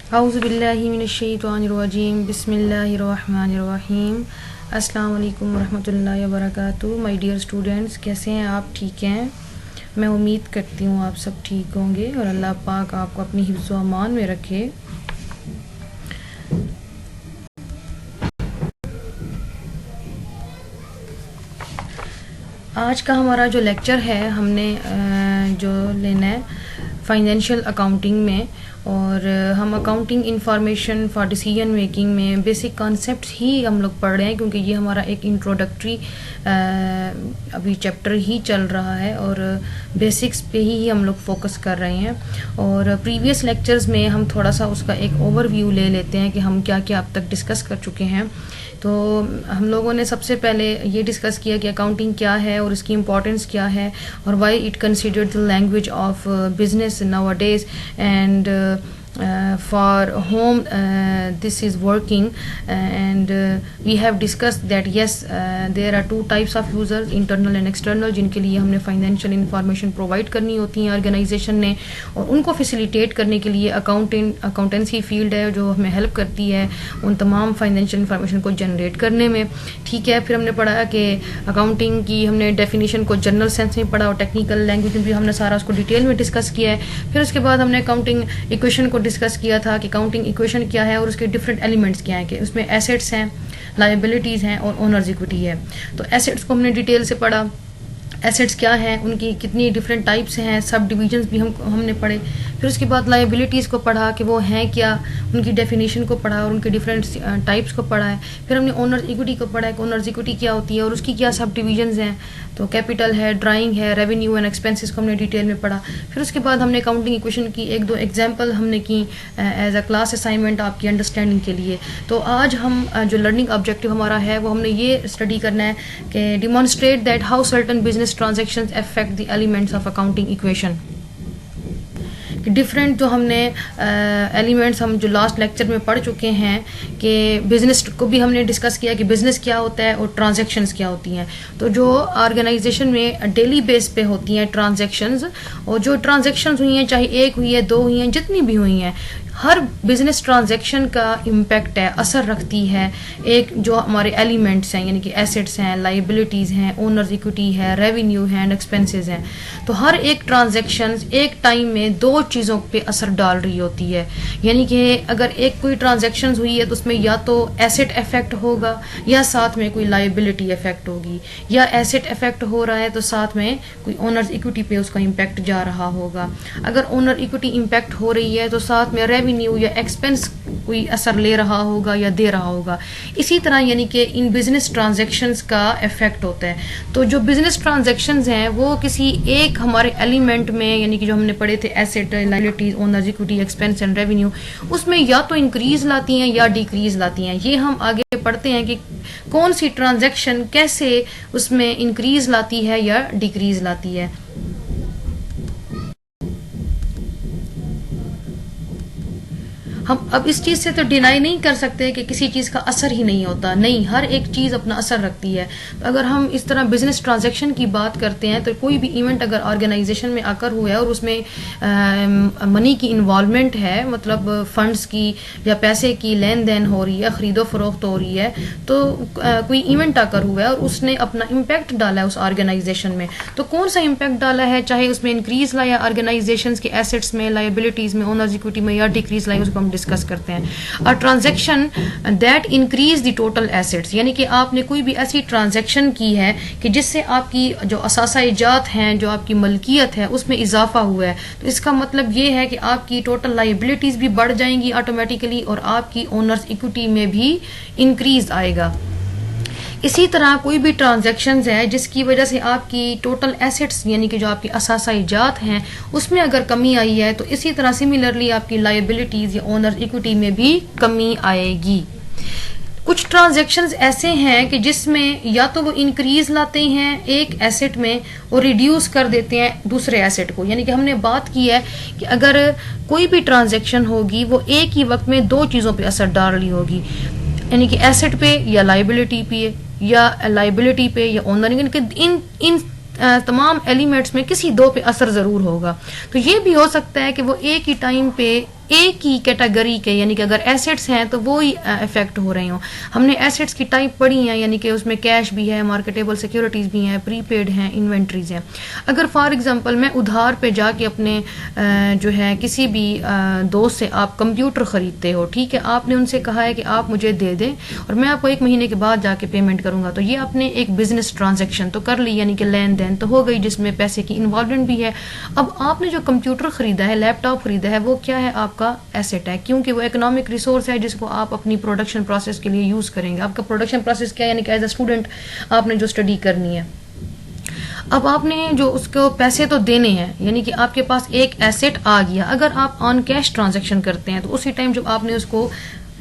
औज़ुबिल्लाहि मिनश्शैतानिर्रजीम बिस्मिल्लाहिर्रहमानिर्रहीम। अस्सलाम वालेकुम रहमतुल्लाहि व बरकातुहू। माय डियर स्टूडेंट्स, कैसे हैं आप? ठीक हैं? मैं उम्मीद करती हूँ आप सब ठीक होंगे और अल्लाह पाक आपको अपनी हिफ्ज़ व अमान में रखे। आज का हमारा जो लेक्चर है हमने जो लेना है फाइनेंशियल अकाउंटिंग में, और हम accounting information for decision making में बेसिक कॉन्सेप्ट्स ही हम लोग पढ़ रहे हैं, क्योंकि ये हमारा एक इंट्रोडक्टरी अभी चैप्टर ही चल रहा है और बेसिक्स पे ही हम लोग फोकस कर रहे हैं। और प्रीवियस लेक्चर्स में हम थोड़ा सा उसका एक ओवरव्यू ले लेते हैं कि हम क्या क्या अब तक डिस्कस कर चुके हैं। तो हम लोगों ने सबसे पहले ये डिस्कस किया कि अकाउंटिंग क्या है और इसकी इम्पोर्टेंस क्या है, और why it considered the language of business nowadays and for whom this is working, and we have discussed that yes, there are two types of users, internal and external, जिनके लिए हमने फाइनेंशियल इंफॉर्मेशन प्रोवाइड करनी होती है organisation ने, और उनको facilitate करने के लिए अकाउंटेंसी फील्ड है जो हमें हेल्प करती है उन तमाम फाइनेंशियल इंफॉर्मेशन को जनरेट करने में। ठीक है, फिर हमने पढ़ा कि अकाउंटिंग की हमने डेफिनेशन को जनरल सेंस में पढ़ा और टेक्निकल लैंग्वेज में भी हमने सारा उसको डिटेल में डिस्कस किया है। फिर उसके बाद हमने अकाउंटिंग इक्वेशन को डिस्कस किया था कि अकाउंटिंग इक्वेशन क्या है और उसके डिफरेंट एलिमेंट्स क्या हैं, कि उसमें एसेट्स हैं, लायबिलिटीज़ हैं और ओनर्स इक्विटी है। तो एसेट्स को हमने डिटेल से पढ़ा, एसेट्स क्या हैं, उनकी कितनी डिफरेंट टाइप्स हैं, सब डिविजन्स भी हमने पढ़े। फिर उसके बाद लायबिलिटीज़ को पढ़ा कि वो हैं क्या, उनकी डेफिनेशन को पढ़ा और उनके डिफरेंट टाइप्स को पढ़ा है। फिर हमने ओनर्स इक्विटी को पढ़ा है कि ओनर्स इक्विटी क्या होती है और उसकी क्या सब डिविजन्स हैं। तो कैपिटल है, ड्राइंग है, रेवेन्यू एंड एक्सपेंसेस को हमने डिटेल में पढ़ा। फिर उसके बाद हमने अकाउंटिंग इक्वेशन की एक दो एग्जाम्पल हमने की एज अ क्लास असाइनमेंट आपकी अंडरस्टैंडिंग के लिए। तो आज हम जो लर्निंग ऑब्जेक्टिव हमारा है वो हमने ये स्टडी करना है कि demonstrate that how certain business transactions affect the elements of accounting equation. Different जो हमने एलिमेंट्स हम जो लास्ट लेक्चर में पढ़ चुके हैं कि बिज़नेस को भी हमने डिस्कस किया कि बिज़नेस क्या होता है और ट्रांजैक्शंस क्या होती हैं। तो जो ऑर्गेनाइजेशन में डेली बेस पे होती हैं ट्रांजैक्शंस, और जो ट्रांजैक्शंस हुई हैं चाहे एक हुई है, दो हुई हैं, जितनी भी हुई हैं, हर बिजनेस ट्रांजैक्शन का इम्पैक्ट है, असर रखती है एक जो हमारे एलिमेंट्स हैं, यानी कि एसेट्स हैं, लाइबिलिटीज़ हैं, ओनर्स इक्विटी है, रेवेन्यू है एंड एक्सपेंसेस हैं। तो हर एक ट्रांजैक्शन एक टाइम में दो चीज़ों पे असर डाल रही होती है। यानी कि अगर एक कोई ट्रांजैक्शन हुई है तो उसमें या तो एसेट इफेक्ट होगा या साथ में कोई लाइबिलिटी इफेक्ट होगी, या एसेट इफेक्ट हो रहा है तो साथ में कोई ओनर्स इक्विटी पे उसका इम्पैक्ट जा रहा होगा। अगर ओनर इक्विटी इम्पैक्ट हो रही है तो साथ में रेवेन्यू या एक्सपेंस कोई असर ले रहा होगा या दे रहा होगा। इसी तरह यानी कि इन बिजनेस ट्रांजैक्शंस का इफेक्ट होता है। तो जो बिजनेस ट्रांजैक्शंस हैं वो किसी एक हमारे एलिमेंट में, यानी कि जो हमने पढ़े थे asset, liabilities, owners equity, expense and revenue, उसमें या तो इंक्रीज लाती हैं या डिक्रीज लाती हैं। ये हम आगे पढ़ते हैं कि कौन सी ट्रांजैक्शन कैसे उसमें इंक्रीज लाती है या डिक्रीज लाती है। हम अब इस चीज़ से तो डिनाई नहीं कर सकते कि किसी चीज़ का असर ही नहीं होता, नहीं, हर एक चीज़ अपना असर रखती है। तो अगर हम इस तरह बिजनेस ट्रांजैक्शन की बात करते हैं तो कोई भी इवेंट अगर ऑर्गेनाइजेशन में आकर हुआ है और उसमें मनी की इन्वॉल्वमेंट है, मतलब फंड्स की या पैसे की लेन देन हो रही है, ख़रीदो फरोख्त हो रही है, तो कोई इवेंट आकर हुआ है और उसने अपना इम्पैक्ट डाला है उस ऑर्गेनाइजेशन में, तो कौन सा इम्पैक्ट डाला है, चाहे उसमें इंक्रीज लाया ऑर्गेनाइजेशन के एसेट्स में, लाइबिलिटीज़ में, ओनर्स इक्विटी में, या डिक्रीज लाई, उसको हम डिस्कस करते हैं। और transaction that increase the total assets, यानी कि आपने कोई भी ऐसी ट्रांजैक्शन की है कि जिससे आपकी जो असासाइजात हैं, जो आपकी मलकियत है, उसमें इजाफा हुआ है, तो इसका मतलब ये है कि आपकी टोटल लाइबिलिटीज भी बढ़ जाएंगी ऑटोमेटिकली और आपकी ओनर्स इक्विटी में भी इंक्रीज आएगा। इसी तरह कोई भी ट्रांजैक्शंस है जिसकी वजह से आपकी टोटल एसेट्स, यानी कि जो आपकी असासाइजात हैं, उसमें अगर कमी आई है, तो इसी तरह सिमिलरली आपकी लायबिलिटीज या ओनर इक्विटी में भी कमी आएगी। कुछ ट्रांजैक्शंस ऐसे हैं कि जिसमें या तो वो इंक्रीज लाते हैं एक एसेट में और रिड्यूस कर देते हैं दूसरे एसेट को। यानी कि हमने बात की है कि अगर कोई भी ट्रांजैक्शन होगी वो एक ही वक्त में दो चीज़ों पे असर डाल रही होगी, यानी कि एसेट पे या लाइबिलिटी पे, या लाइबिलिटी पे या ओनर, इन तमाम एलिमेंट्स में किसी दो पे असर ज़रूर होगा। तो ये भी हो सकता है कि वो एक ही टाइम पे एक ही कैटेगरी के, यानी कि अगर एसेट्स हैं तो वो ही इफेक्ट हो रहे हो। हमने एसेट्स की टाइप पढ़ी है, यानी कि उसमें कैश भी है, मार्केटेबल सिक्योरिटीज भी हैं, प्रीपेड हैं, इन्वेंट्रीज हैं। अगर फॉर एग्जांपल मैं उधार पे जाके अपने जो है किसी भी दोस्त से आप कंप्यूटर खरीदते हो, ठीक है, आपने उनसे कहा है कि आप मुझे दे दें और मैं आपको 1 महीने के बाद जाके पेमेंट करूंगा, तो ये आपने एक बिजनेस ट्रांजैक्शन तो कर ली, यानी कि लेन देन तो हो गई जिसमें पैसे की इन्वॉल्वमेंट भी है। अब आपने जो कंप्यूटर खरीदा है, लैपटॉप खरीदा है, वो क्या है, आपका एसेट है, क्योंकि वो इकोनॉमिक रिसोर्स है जिसको आप अपनी प्रोडक्शन प्रोसेस के लिए यूज करेंगे। आपका प्रोडक्शन प्रोसेस क्या है, यानी कि एज अ स्टूडेंट आपने जो स्टडी करनी है। अब आपने जो उसको पैसे तो देने हैं, यानी कि आपके पास एक एसेट आ गया। अगर आप ऑन कैश ट्रांजैक्शन करते हैं तो उसी टाइम जब आपने उसको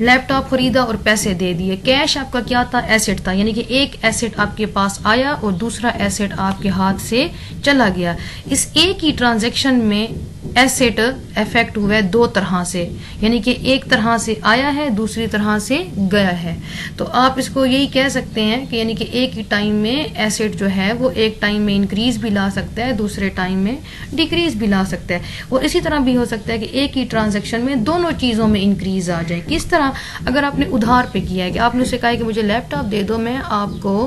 लैपटॉप खरीदा और पैसे दे दिए, कैश आपका क्या था, एसेट था, यानी कि एक एसेट आपके पास आया और दूसरा एसेट आपके हाथ से चला गया। इस एक ही ट्रांजैक्शन में एसेट इफेक्ट हुआ है 2 तरह से, यानी कि एक तरह से आया है, दूसरी तरह से गया है। तो आप इसको यही कह सकते हैं कि यानी कि एक ही टाइम में एसेट जो है वो एक टाइम में इंक्रीज भी ला सकता है, दूसरे टाइम में डिक्रीज भी ला सकता है। और इसी तरह भी हो सकता है कि एक ही ट्रांजैक्शन में दोनों चीजों में इंक्रीज आ जाए। किस तरह, अगर आपने उधार पे किया है कि आपने उसे कहा है कि मुझे लैपटॉप दे दो, मैं आपको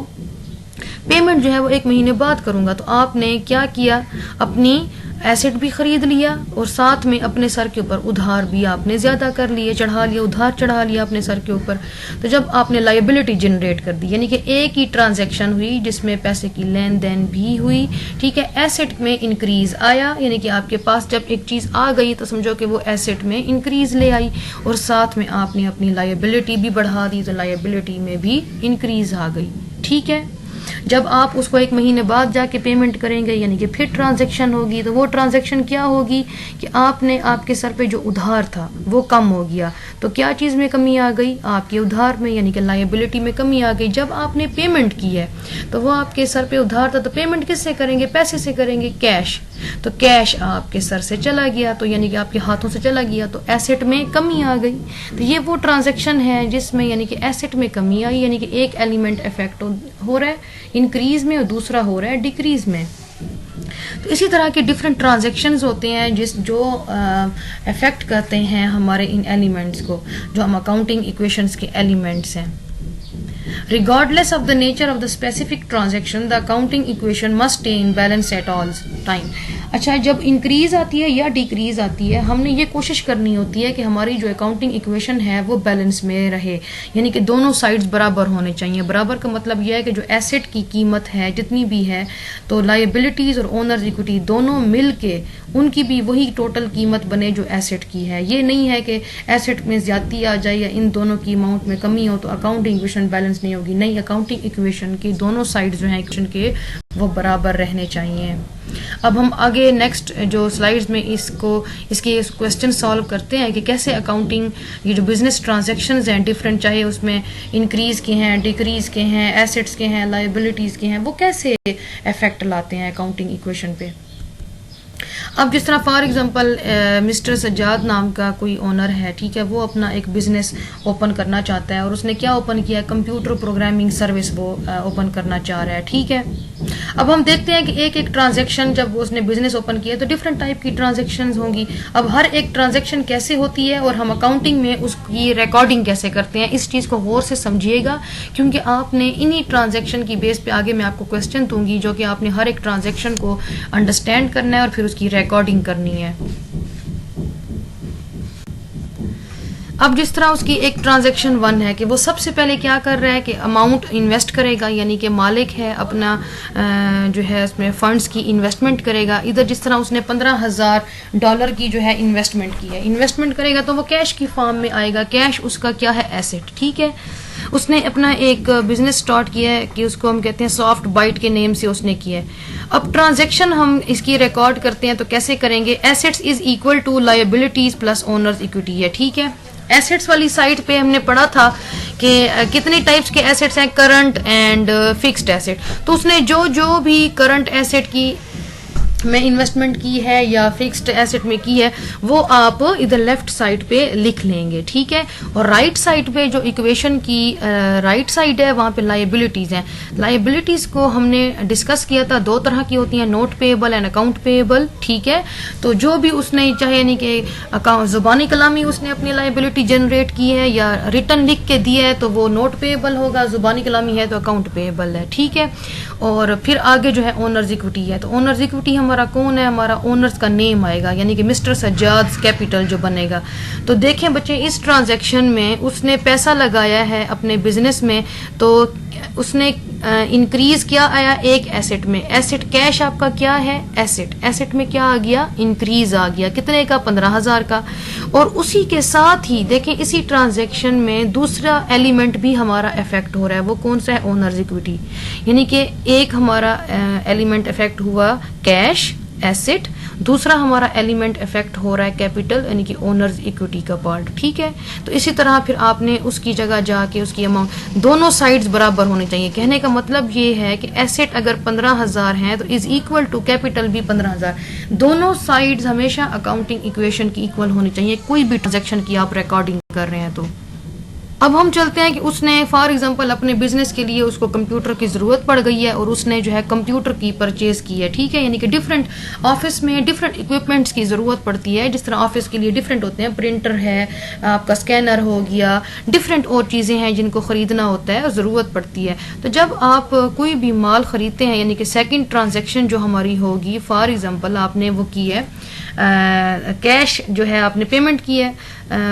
पेमेंट जो है वो 1 महीने बाद करूंगा, तो आपने क्या किया, अपनी एसेट भी खरीद लिया और साथ में अपने सर के ऊपर उधार भी आपने ज्यादा कर लिए, चढ़ा लिया, उधार चढ़ा लिया अपने सर के ऊपर। तो जब आपने लायबिलिटी जनरेट कर दी, यानी कि एक ही ट्रांजैक्शन हुई जिसमें पैसे की लेन देन भी हुई, ठीक है, एसेट में इंक्रीज आया, यानी कि आपके पास जब एक चीज आ गई तो समझो कि वो एसेट में इंक्रीज ले आई, और साथ में आपने अपनी लायबिलिटी भी बढ़ा दी, तो लायबिलिटी में भी इंक्रीज आ गई, ठीक है। जब आप उसको 1 महीने बाद जाके पेमेंट करेंगे, यानी कि फिर ट्रांजैक्शन होगी, तो वो ट्रांजैक्शन क्या होगी कि आपने, आपके सर पे जो उधार था वो कम हो गया, तो क्या चीज में कमी आ गई, आपके उधार में, यानी कि लायबिलिटी में कमी आ गई। जब आपने पेमेंट की है तो वो आपके सर पे उधार था, तो पेमेंट किससे करेंगे, पैसे से करेंगे, कैश, तो कैश आपके सर से चला गया, तो यानी कि आपके हाथों से चला गया, तो एसेट में कमी आ गई। तो ये वो ट्रांजैक्शन है जिसमें यानी कि एसेट में कमी आई, यानी कि एक एलिमेंट इफेक्ट हो रहा है इंक्रीज में और दूसरा हो रहा है डिक्रीज में। तो इसी तरह के डिफरेंट ट्रांजैक्शंस होते हैं जो अफेक्ट करते हैं हमारे इन एलिमेंट्स को, जो हम अकाउंटिंग इक्वेशंस के एलिमेंट्स हैं। Regardless of the nature of the specific transaction, the accounting equation must stay in balance at all time. अच्छा, जब इंक्रीज आती है या डिक्रीज आती है, हमने ये कोशिश करनी होती है कि हमारी जो अकाउंटिंग इक्वेशन है वो बैलेंस में रहे, यानी कि दोनों साइड्स बराबर होने चाहिए। बराबर का मतलब यह है कि जो एसेट की कीमत है जितनी भी है, तो लायबिलिटीज और ओनर्स इक्विटी दोनों मिल के उनकी भी वही टोटल कीमत बने जो एसेट की है। ये नहीं है कि एसेट में ज्यादती आ जाए या इन दोनों की अमाउंट में कमी हो तो अकाउंटिंग इक्वेशन बैलेंस नहीं होगी। नहीं, अकाउंटिंग इक्वेशन की दोनों साइड्स जो हैं इक्वेशन के वो बराबर रहने चाहिए। अब हम आगे नेक्स्ट जो स्लाइड्स में इसके क्वेश्चन सॉल्व करते हैं कि कैसे अकाउंटिंग, ये जो बिजनेस ट्रांजैक्शंस हैं डिफरेंट, चाहे उसमें इंक्रीज के हैं, डिक्रीज के हैं, एसेट्स के हैं, लायबिलिटीज के हैं, वो कैसे इफेक्ट लाते हैं अकाउंटिंग इक्वेशन पे। अब जिस तरह फॉर एग्जांपल मिस्टर सज्जाद नाम का कोई ओनर है, ठीक है, वो अपना एक बिजनेस ओपन करना चाहता है और उसने क्या ओपन किया, कंप्यूटर प्रोग्रामिंग सर्विस वो ओपन करना चाह रहा है, ठीक है। अब हम देखते हैं कि एक एक ट्रांजैक्शन, जब उसने बिजनेस ओपन किया तो डिफरेंट टाइप की ट्रांजैक्शंस होंगी। अब हर एक ट्रांजैक्शन कैसे होती है और हम अकाउंटिंग में उसकी रिकॉर्डिंग कैसे करते हैं, इस चीज़ को गौर से समझिएगा, क्योंकि आपने इन्हीं ट्रांजैक्शन की बेस पे आगे मैं आपको क्वेश्चन दूंगी जो कि आपने हर एक ट्रांजैक्शन को अंडरस्टैंड करना है और फिर उसकी रिकॉर्डिंग करनी है। अब जिस तरह उसकी एक ट्रांजैक्शन 1 है कि वो सबसे पहले क्या कर रहा है कि अमाउंट इन्वेस्ट करेगा, यानी कि मालिक है अपना जो है उसमें फंड्स की इन्वेस्टमेंट करेगा। इधर जिस तरह उसने $15,000 की जो है इन्वेस्टमेंट की है, इन्वेस्टमेंट करेगा तो वो कैश की फॉर्म में आएगा। कैश उसका क्या है, एसेट, ठीक है। उसने अपना एक बिजनेस स्टार्ट किया है कि उसको हम कहते हैं सॉफ्ट बाइट के नेम से उसने किया है। अब ट्रांजैक्शन हम इसकी रिकॉर्ड करते हैं तो कैसे करेंगे, assets is equal to liabilities plus owners equity है, ठीक है। एसेट्स वाली साइड पे हमने पढ़ा था कि कितने टाइप्स के एसेट्स हैं, करंट एंड फिक्स्ड एसेट। तो उसने जो भी करंट एसेट की में इन्वेस्टमेंट की है या फिक्स्ड एसेट में की है, वो आप इधर लेफ्ट साइड पे लिख लेंगे, ठीक है। और राइट साइड पे जो इक्वेशन की राइट साइड है वहां पे लायबिलिटीज हैं। लायबिलिटीज को हमने डिस्कस किया था, दो तरह की होती हैं, note payable and account payable, ठीक है। तो जो भी उसने चाहे यानी कि अकाउंट जुबानी कलामी उसने अपनी लायबिलिटी जनरेट की है या रिटर्न लिख के दिया है तो वो नोट पेएबल होगा, जुबानी कलामी है तो अकाउंट पेएबल है, ठीक है। और फिर आगे जो है ओनर्स इक्विटी है, तो ओनर्स इक्विटी हमारा कौन है, हमारा ओनर्स का नेम आएगा यानी कि मिस्टर सज्जाद कैपिटल जो बनेगा। तो देखें बच्चे, इस ट्रांजैक्शन में उसने पैसा लगाया है अपने बिजनेस में, तो उसने इंक्रीज क्या आया एक एसेट में। एसेट कैश आपका क्या है, एसेट में क्या आ गया, इंक्रीज आ गया, कितने का, 15,000 का। और उसी के साथ ही देखें इसी ट्रांजैक्शन में दूसरा एलिमेंट भी हमारा इफेक्ट हो रहा है, वो कौन सा है, ओनर्स इक्विटी। यानी कि एक हमारा एलिमेंट इफेक्ट हुआ कैश एसेट, दूसरा हमारा एलिमेंट इफेक्ट हो रहा है कैपिटल यानी कि ओनर्स इक्विटी का पार्ट, ठीक है। तो इसी तरह फिर आपने उसकी जगह जाके उसकी अमाउंट दोनों साइड्स बराबर होनी चाहिए। कहने का मतलब ये है कि एसेट अगर 15,000 है तो इज इक्वल टू कैपिटल भी 15,000। दोनों साइड्स हमेशा अकाउंटिंग इक्वेशन की इक्वल होनी चाहिए, कोई भी ट्रांजेक्शन की आप रिकॉर्डिंग कर रहे हैं तो। अब हम चलते हैं कि उसने फॉर एग्जांपल अपने बिजनेस के लिए उसको कंप्यूटर की ज़रूरत पड़ गई है और उसने जो है कंप्यूटर की परचेज की है, ठीक है। यानी कि डिफरेंट ऑफिस में डिफरेंट इक्विपमेंट्स की ज़रूरत पड़ती है, जिस तरह ऑफिस के लिए डिफरेंट होते हैं, प्रिंटर है, आपका स्कैनर हो गया, डिफरेंट और चीज़ें हैं जिनको ख़रीदना होता है और ज़रूरत पड़ती है। तो जब आप कोई भी माल ख़रीदते हैं यानी कि सेकेंड ट्रांजेक्शन जो हमारी होगी, फॉर एग्जाम्पल आपने वो की है कैश जो है आपने पेमेंट की है,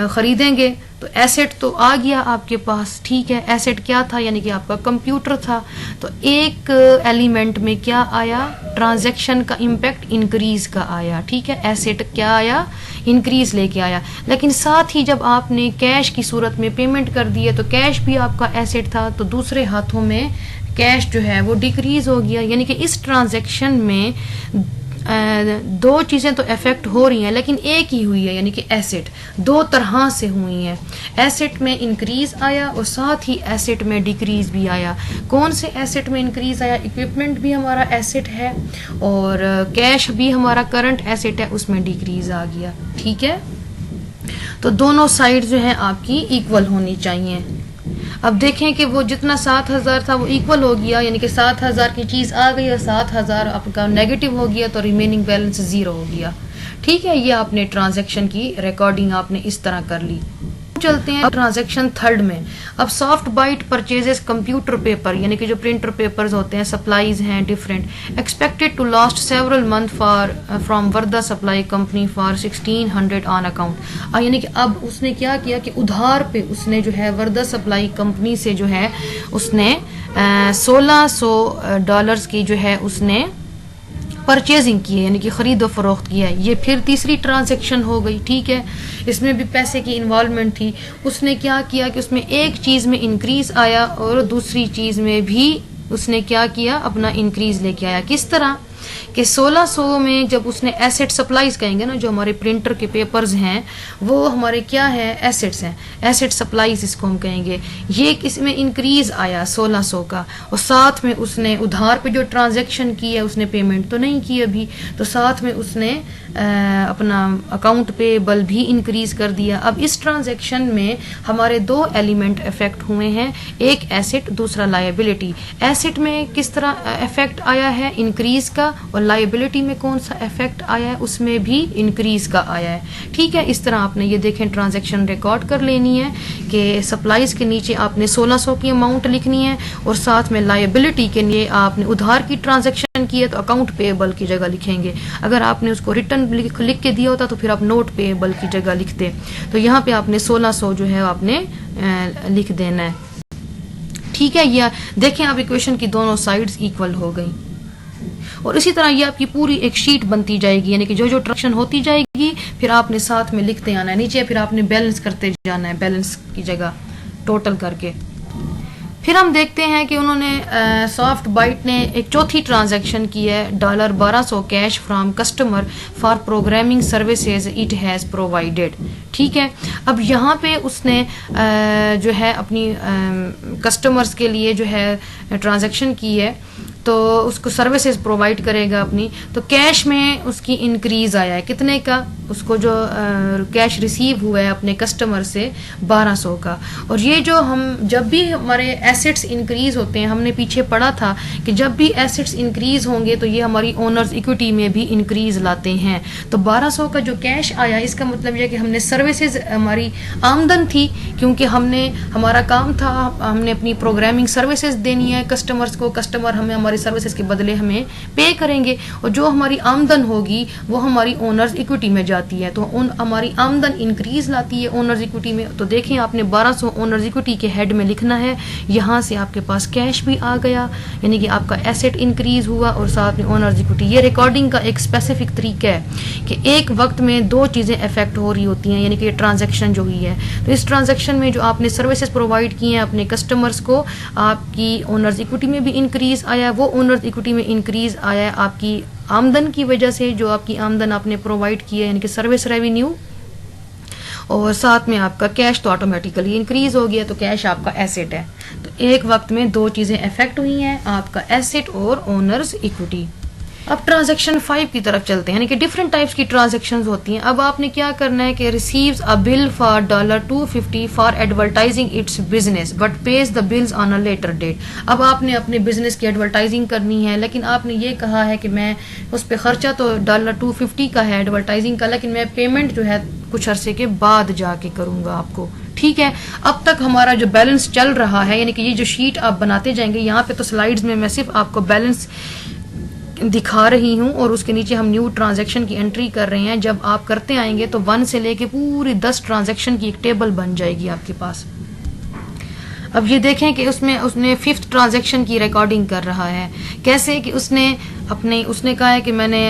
ख़रीदेंगे तो एसेट तो आ गया आपके पास, ठीक है। एसेट क्या था, यानी कि आपका कंप्यूटर था। तो एक एलिमेंट में क्या आया, ट्रांजैक्शन का इम्पैक्ट इंक्रीज का आया, ठीक है। एसेट क्या आया, इंक्रीज लेके आया। लेकिन साथ ही जब आपने कैश की सूरत में पेमेंट कर दी है तो कैश भी आपका एसेट था, तो दूसरे हाथों में कैश जो है वो डिक्रीज हो गया। यानी कि इस ट्रांजैक्शन में दो चीजें तो इफेक्ट हो रही हैं लेकिन एक ही हुई है, यानी कि एसेट दो तरह से हुई हैं। एसेट में इंक्रीज आया और साथ ही एसेट में डिक्रीज भी आया। कौन से एसेट में इंक्रीज आया, इक्विपमेंट भी हमारा एसेट है और कैश भी हमारा करंट एसेट है, उसमें डिक्रीज आ गया, ठीक है। तो दोनों साइड जो है आपकी इक्वल होनी चाहिए। अब देखें कि वो जितना 7,000 था वो इक्वल हो गया, यानी कि 7,000 की चीज़ आ गई और 7,000 आपका नेगेटिव हो गया तो रिमेनिंग बैलेंस 0 हो गया, ठीक है। ये आपने ट्रांजैक्शन की रिकॉर्डिंग आपने इस तरह कर ली। चलते हैं ट्रांजैक्शन थर्ड में। अब Soft Byte purchases computer paper यानी कि जो प्रिंटर पेपर्स होते हैं, सप्लाईज हैं different, expected to last several month for from Warda supply company for 1600 on account. यानी कि अब उसने क्या किया कि उधार पे उसने जो है वर्दा सप्लाई कंपनी से जो है उसने $1,600 की जो है उसने परचेजिंग की है, यानी कि खरीदो फरोख्त किया है। ये फिर तीसरी ट्रांजैक्शन हो गई, ठीक है। इसमें भी पैसे की इन्वॉल्वमेंट थी। उसने क्या किया कि उसमें एक चीज़ में इंक्रीज आया और दूसरी चीज़ में भी उसने क्या किया, अपना इंक्रीज लेके आया। किस तरह कि 1600 में जब उसने एसेट सप्लाईज कहेंगे ना, जो हमारे प्रिंटर के पेपर्स हैं वो हमारे क्या है, एसेट्स हैं, एसेट सप्लाईज इसको हम कहेंगे। ये किसमें इंक्रीज आया 1600 का, और साथ में उसने उधार पे जो ट्रांजैक्शन की है उसने पेमेंट तो नहीं की अभी, तो साथ में उसने अपना अकाउंट पेबल भी इंक्रीज कर दिया। अब इस ट्रांजैक्शन में हमारे दो एलिमेंट इफेक्ट हुए हैं, एक एसेट दूसरा लायबिलिटी। एसेट में किस तरह इफेक्ट आया है, इंक्रीज का, और लायबिलिटी में कौन सा इफेक्ट आया है, उसमें भी इंक्रीज का आया है, ठीक है। इस तरह आपने ये देखें ट्रांजैक्शन रिकॉर्ड कर लेनी है कि सप्लाईज के नीचे आपने 1600 की अमाउंट लिखनी है और साथ में लायबिलिटी के लिए आपने उधार की ट्रांजैक्शन की है तो अकाउंट पेएबल की जगह लिखेंगे। अगर आपने उसको रिटर्न लिख के दिया होता तो फिर आप नोट पेएबल की जगह लिखते। तो यहाँ पे आपने 1600 जो है आपने लिख देना है, ठीक है। या देखें आप इक्वेशन की दोनों साइड्स इक्वल हो गई और इसी तरह ये आपकी पूरी एक शीट बनती जाएगी, यानी कि जो जो ट्रांजैक्शन होती जाएगी फिर आपने साथ में लिखते आना है नीचे, फिर आपने बैलेंस करते जाना है, बैलेंस की जगह टोटल करके। फिर हम देखते हैं कि उन्होंने सॉफ्ट बाइट ने एक चौथी ट्रांजैक्शन की है, $1200 cash from customer for programming services it has provided, ठीक है। अब यहाँ पे उसने जो है अपनी कस्टमर्स के लिए जो है ट्रांजैक्शन की है तो उसको सर्विसेज प्रोवाइड करेगा अपनी, तो कैश में उसकी इंक्रीज आया है कितने का, उसको जो कैश रिसीव हुआ है अपने कस्टमर से 1200 का। और ये जो हम जब भी हमारे एसेट्स इंक्रीज होते हैं, हमने पीछे पढ़ा था कि जब भी एसेट्स इंक्रीज होंगे तो ये हमारी ओनर्स इक्विटी में भी इंक्रीज लाते हैं। तो 1200 का जो कैश आया, इसका मतलब यह कि हमने सर्विसेज, हमारी आमदन थी, क्योंकि हमारा काम था, हमने अपनी प्रोग्रामिंग सर्विसेज देनी है कस्टमर्स को, कस्टमर हमें हमारी सर्विसेज के बदले हमें पे करेंगे, और जो हमारी आमदन होगी वो हमारी ओनर्स इक्विटी में जाती है। तो हमारी आमदन इंक्रीज लाती है ओनर्स इक्विटी में। तो देखें आपने 1200 ओनर्स इक्विटी के हेड में लिखना है, यहाँ से आपके पास कैश भी आ गया, यानी कि आपका एसेट इंक्रीज हुआ और साथ में ओनर्स इक्विटी। ये रिकॉर्डिंग का एक स्पेसिफिक तरीका है कि एक वक्त में दो चीज़ें इफेक्ट हो रही होती हैं, यानी कि ये ट्रांजैक्शन जो हुई है, तो इस ट्रांजैक्शन में जो आपने सर्विसेज प्रोवाइड की हैं अपने कस्टमर्स को, आपकी ओनर्स इक्विटी में भी इंक्रीज आया है, वो ओनर्स इक्विटी में इंक्रीज आया है आपकी आमदन की वजह से, जो आपकी आमदन आपने प्रोवाइड की है, यानी कि सर्विस रेवेन्यू, और साथ में आपका कैश तो ऑटोमेटिकली इंक्रीज हो गया, तो कैश आपका एसेट है। तो एक वक्त में दो चीज़ें इफेक्ट हुई हैं, आपका एसेट और ओनर्स इक्विटी। अब ट्रांजैक्शन 5 की तरफ चलते हैं, यानी कि डिफरेंट टाइप्स की ट्रांजैक्शंस होती हैं। अब आपने क्या करना है कि receives a bill for $250 for advertising its business but pays the bills on a later date. अब आपने अपने बिजनेस की एडवर्टाइजिंग करनी है, लेकिन आपने ये कहा है कि मैं उस पर खर्चा तो $250 का है एडवर्टाइजिंग का, लेकिन मैं पेमेंट जो है कुछ अरसे के बाद जाके करूंगा आपको, ठीक है। अब तक हमारा जो बैलेंस चल रहा है, यानी कि ये जो शीट आप बनाते जाएंगे, यहाँ पे तो स्लाइड्स में मैं सिर्फ आपको बैलेंस दिखा रही हूँ और उसके नीचे हम न्यू ट्रांजैक्शन की एंट्री कर रहे हैं। जब आप करते आएंगे तो 1 से लेके पूरी 10 ट्रांजैक्शन की एक टेबल बन जाएगी आपके पास। अब ये देखें कि उसने 5th ट्रांजैक्शन की रिकॉर्डिंग कर रहा है। कैसे कि उसने कहा है कि मैंने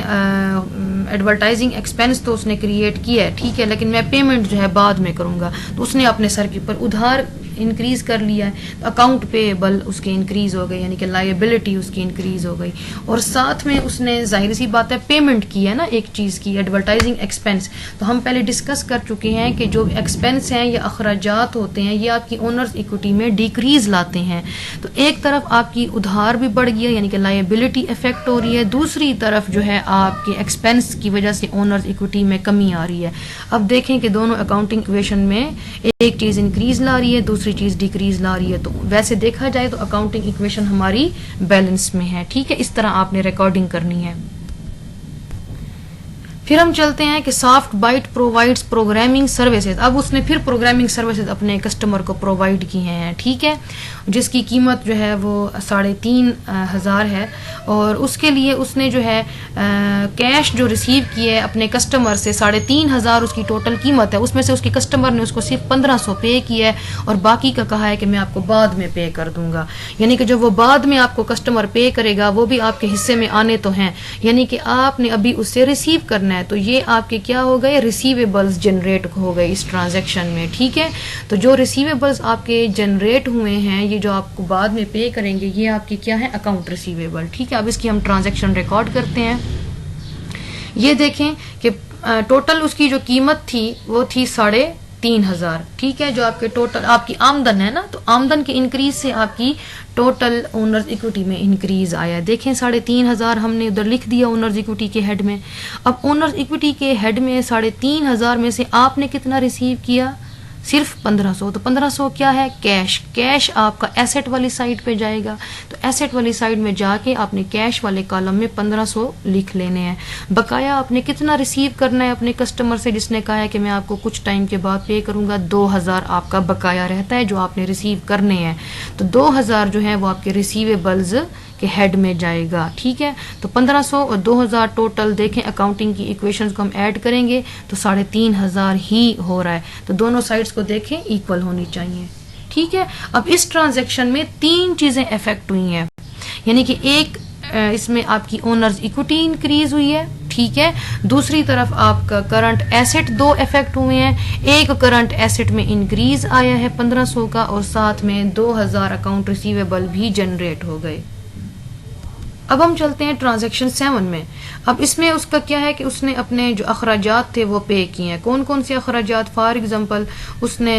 एडवर्टाइजिंग एक्सपेंस तो उसने क्रिएट किया है, ठीक है, लेकिन मैं पेमेंट जो है बाद में करूंगा। तो उसने अपने सर के ऊपर उधार इंक्रीज कर लिया है, तो अकाउंट पेएबल उसके इंक्रीज हो गए, यानी कि लायबिलिटी उसकी इंक्रीज हो गई। और साथ में उसने जाहिर सी बात है पेमेंट की है ना एक चीज़ की, एडवर्टाइजिंग एक्सपेंस। तो हम पहले डिस्कस कर चुके हैं कि जो एक्सपेंस हैं या अखराजात होते हैं, ये आपकी ओनर्स इक्विटी में डिक्रीज लाते हैं। तो एक तरफ आपकी उधार भी बढ़ गया, यानी कि लायबिलिटी इफेक्ट हो रही है, दूसरी तरफ जो है आपके एक्सपेंस की वजह से ओनर्स इक्विटी में कमी आ रही है। अब देखें कि दोनों अकाउंटिंग इक्वेशन में एक चीज़ इंक्रीज ला रही है, दूसरी चीज़ डिक्रीज ला रही है। तो वैसे देखा जाए तो अकाउंटिंग इक्वेशन हमारी बैलेंस में है, ठीक है। इस तरह आपने रिकॉर्डिंग करनी है। फिर हम चलते हैं कि Soft Byte provides programming services. अब उसने फिर प्रोग्रामिंग सर्विसेज अपने कस्टमर को प्रोवाइड की हैं, ठीक है, जिसकी कीमत जो है वो 3,500 है। और उसके लिए उसने जो है कैश जो रिसीव किए अपने कस्टमर से 3,500 उसकी टोटल कीमत है, उसमें से उसके कस्टमर ने उसको सिर्फ 1500 पे किया है और बाकी का कहा है कि मैं आपको बाद में पे कर दूंगा। यानी कि जो वो बाद में आपको कस्टमर पे करेगा वो भी आपके हिस्से में आने तो हैं, यानी कि आपने अभी उससे रिसीव करना है। तो ये आपके क्या हो गए, रिसीवेबल्स जनरेट हो गए इस ट्रांजैक्शन में, ठीक है। तो जो रिसीवेबल्स आपके जनरेट हुए हैं, ये जो आपको बाद में पे करेंगे, ये आपके क्या है, अकाउंट रिसीवेबल, ठीक है। अब इसकी हम ट्रांजैक्शन रिकॉर्ड करते हैं। ये देखें कि टोटल उसकी जो कीमत थी वो थी 3,500, ठीक है। जो आपके टोटल आपकी आमदन है ना, तो आमदन के इंक्रीज से आपकी टोटल ओनर्स इक्विटी में इंक्रीज आया। देखें 3,500 हमने उधर लिख दिया ओनर्स इक्विटी के हेड में। अब ओनर्स इक्विटी के हेड में 3,500 में से आपने कितना रिसीव किया, सिर्फ 1500। तो 1500 क्या है, कैश आपका एसेट वाली साइड पे जाएगा। तो एसेट वाली साइड में जाके आपने कैश वाले कॉलम में 1500 लिख लेने हैं। बकाया आपने कितना रिसीव करना है अपने कस्टमर से, जिसने कहा है कि मैं आपको कुछ टाइम के बाद पे करूंगा। 2000 आपका बकाया रहता है जो आपने रिसीव करने हैं। तो 2000 जो है वो आपके रिसीवेबल्स के हेड में जाएगा, ठीक है। तो 1500 और 2000 टोटल देखें, अकाउंटिंग की इक्वेशंस को हम ऐड करेंगे तो 3,500 ही हो रहा है। तो दोनों साइड्स को देखें इक्वल होनी चाहिए, ठीक है। अब इस ट्रांजैक्शन में 3 चीजें इफेक्ट हुई हैं, यानी कि एक इसमें आपकी ओनर्स इक्विटी इंक्रीज हुई है, ठीक है। दूसरी तरफ आपका करंट एसेट 2 इफेक्ट हुए हैं। एक करंट एसेट में इंक्रीज आया है 1500 का, और साथ में 2000 अकाउंट रिसीवेबल भी जनरेट हो गए। अब हम चलते हैं ट्रांजैक्शन 7 में। अब इसमें उसका क्या है कि उसने अपने जो अखराजात थे वो पे किए हैं। कौन कौन से अखराजात? फॉर एग्जांपल उसने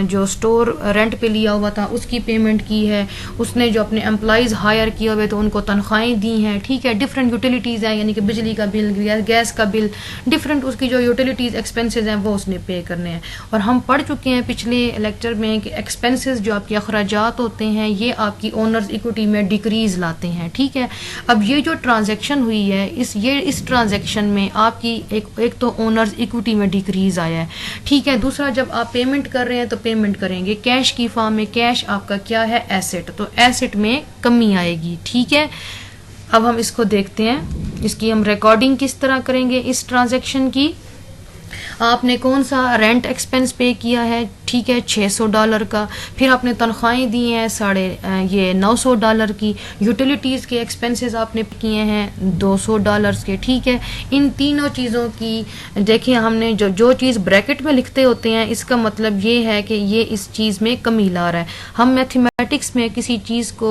जो स्टोर रेंट पे लिया हुआ था उसकी पेमेंट की है, उसने जो अपने एम्प्लॉयज़ हायर किए हुए तो उनको तनख्वाहें दी हैं, ठीक है। डिफरेंट यूटिलिटीज़ हैं, यानी कि बिजली का बिल, गैस का बिल, डिफरेंट उसकी जो यूटिलिटीज़ एक्सपेंसेस हैं वो उसने पे करने हैं। और हम पढ़ चुके हैं पिछले लेक्चर में कि एक्सपेंसेस जो आपके अखराजात होते हैं ये आपकी ओनर्स इक्विटी में डिक्रीज लाते हैं, ठीक है। अब ये जो ट्रांजैक्शन हुई है इस ट्रांजैक्शन में आपकी एक तो ओनर्स इक्विटी में डिक्रीज आया है, ठीक है। दूसरा, जब आप पेमेंट कर रहे हैं तो पेमेंट करेंगे कैश की फॉर्म में। कैश आपका क्या है? एसेट, तो एसेट में कमी आएगी, ठीक है। अब हम इसको देखते हैं, इसकी हम रिकॉर्डिंग किस तरह करेंगे इस ट्रांजैक्शन की। आपने कौन सा रेंट एक्सपेंस पे किया है, ठीक है, $600 का। फिर आपने तनख्वाहें दी हैं $900 की। यूटिलिटीज़ के एक्सपेंसेस आपने किए हैं $200 के, ठीक है। इन तीनों चीज़ों की देखिए, हमने जो चीज़ ब्रैकेट में लिखते होते हैं इसका मतलब ये है कि ये इस चीज़ में कमी ला रहा है। हम मैथमेटिक्स में किसी चीज़ को